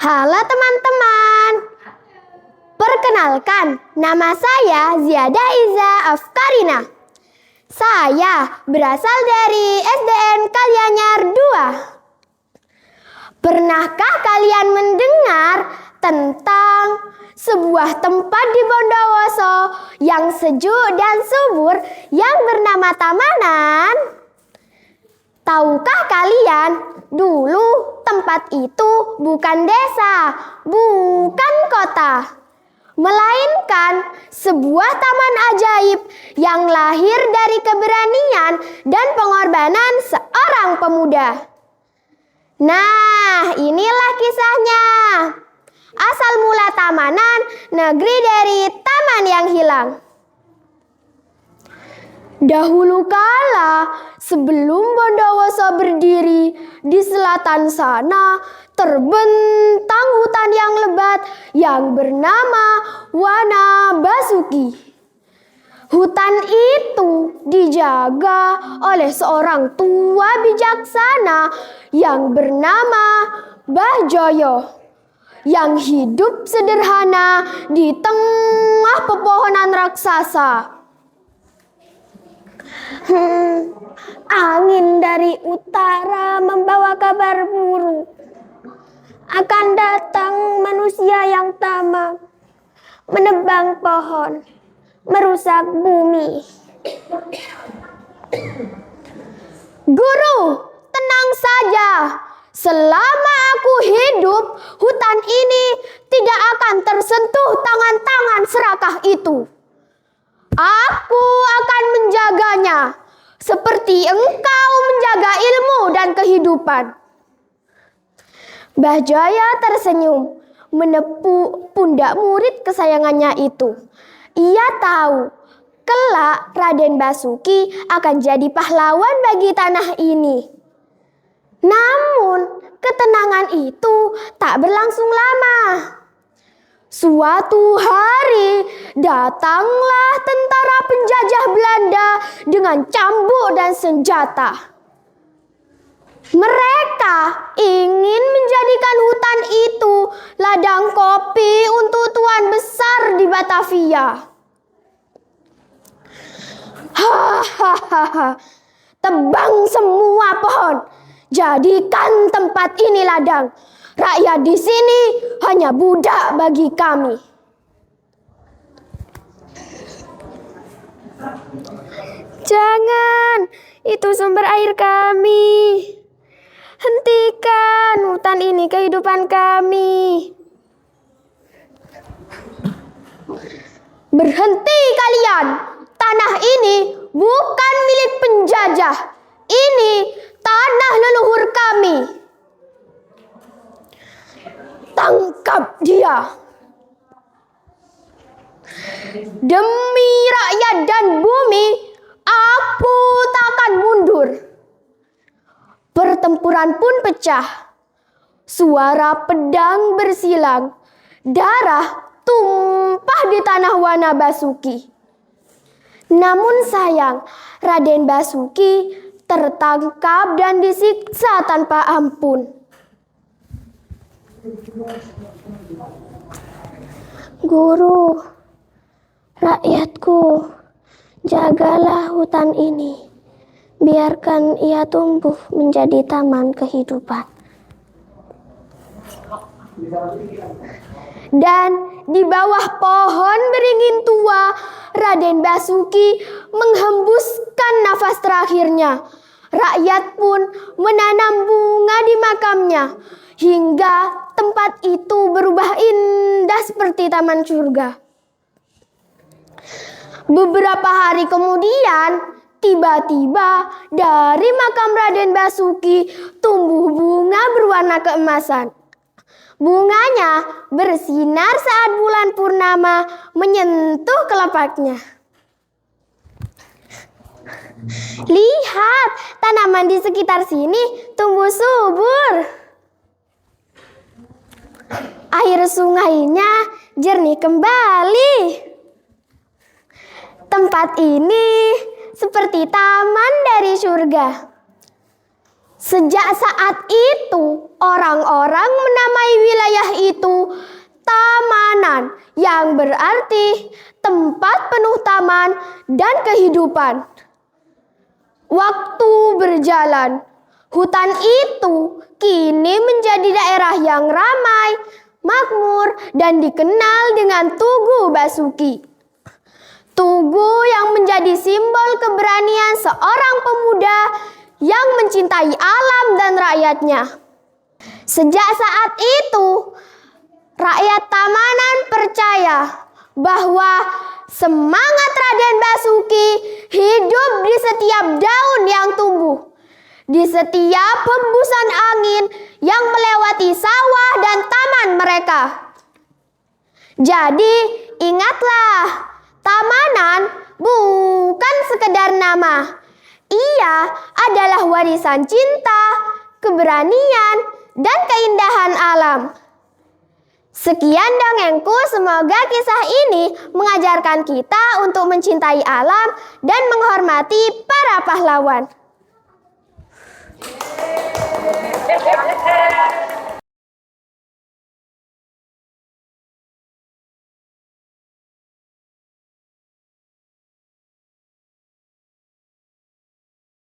Halo teman-teman, perkenalkan nama saya Ziada Iza Afkarina. Saya berasal dari SDN Kalyanyar 2. Pernahkah kalian mendengar tentang sebuah tempat di Bondowoso yang sejuk dan subur yang bernama Tamanan? Tahukah kalian, dulu tempat itu bukan desa, bukan kota, melainkan sebuah taman ajaib yang lahir dari keberanian dan pengorbanan seorang pemuda. Nah, inilah kisahnya. Asal mula Tamanan, negeri dari taman yang hilang. Dahulu kala, sebelum Bondowoso berdiri, di selatan sana terbentang hutan yang lebat yang bernama Wanabasuki. Hutan itu dijaga oleh seorang tua bijaksana yang bernama Mbah Joyo, yang hidup sederhana di tengah pepohonan raksasa. Angin dari utara membawa kabar buruk. Akan datang manusia yang tamak, menebang pohon, merusak bumi. Guru, tenang saja. Selama aku hidup, hutan ini tidak akan tersentuh tangan-tangan serakah itu. Aku akan menjaganya seperti engkau menjaga ilmu dan kehidupan. Mbah Joyo tersenyum menepuk pundak murid kesayangannya itu. Ia tahu kelak Raden Basuki akan jadi pahlawan bagi tanah ini. Namun ketenangan itu tak berlangsung lama. Suatu hari datanglah tentara penjajah Belanda dengan cambuk dan senjata. Mereka ingin menjadikan hutan itu ladang kopi untuk tuan besar di Batavia. Hahaha, tebang semua pohon, jadikan tempat ini ladang. Rakyat di sini hanya budak bagi kami. Jangan, itu sumber air kami. Hentikan, hutan ini kehidupan kami. Berhenti kalian, tanah ini bukan milik penjajah. Ini tanah leluhur kami. Tangkap dia. Demi rakyat dan bumi, aku takkan mundur. Pertempuran pun pecah. Suara pedang bersilang. Darah tumpah di tanah Wanabasuki. Namun sayang, Raden Basuki tertangkap dan disiksa tanpa ampun. Guru, rakyatku, jagalah hutan ini. Biarkan ia tumbuh menjadi taman kehidupan. Dan di bawah pohon beringin tua, Raden Basuki menghembuskan nafas terakhirnya. Rakyat pun menanam bunga di makamnya, hingga tempat itu berubah indah seperti taman surga. Beberapa hari kemudian, tiba-tiba dari makam Raden Basuki tumbuh bunga berwarna keemasan. Bunganya bersinar saat bulan purnama menyentuh kelapaknya. Lihat, tanaman di sekitar sini tumbuh subur. Air sungainya jernih kembali. Tempat ini seperti taman dari surga. Sejak saat itu, orang-orang menamai wilayah itu Tamanan, yang berarti tempat penuh taman dan kehidupan. Waktu berjalan, hutan itu kini menjadi daerah yang ramai, makmur, dan dikenal dengan Tugu Basuki. Tugu yang menjadi simbol keberanian seorang pemuda yang mencintai alam dan rakyatnya. Sejak saat itu, rakyat Tamanan percaya bahwa semangat Raden Basuki hidup di setiap daun yang tumbuh, di setiap hembusan angin yang melewati sawah dan taman mereka. Jadi, ingatlah, Tamanan bukan sekedar nama. Ia adalah warisan cinta, keberanian, dan keindahan alam. Sekian dongengku, semoga kisah ini mengajarkan kita untuk mencintai alam dan menghormati para pahlawan.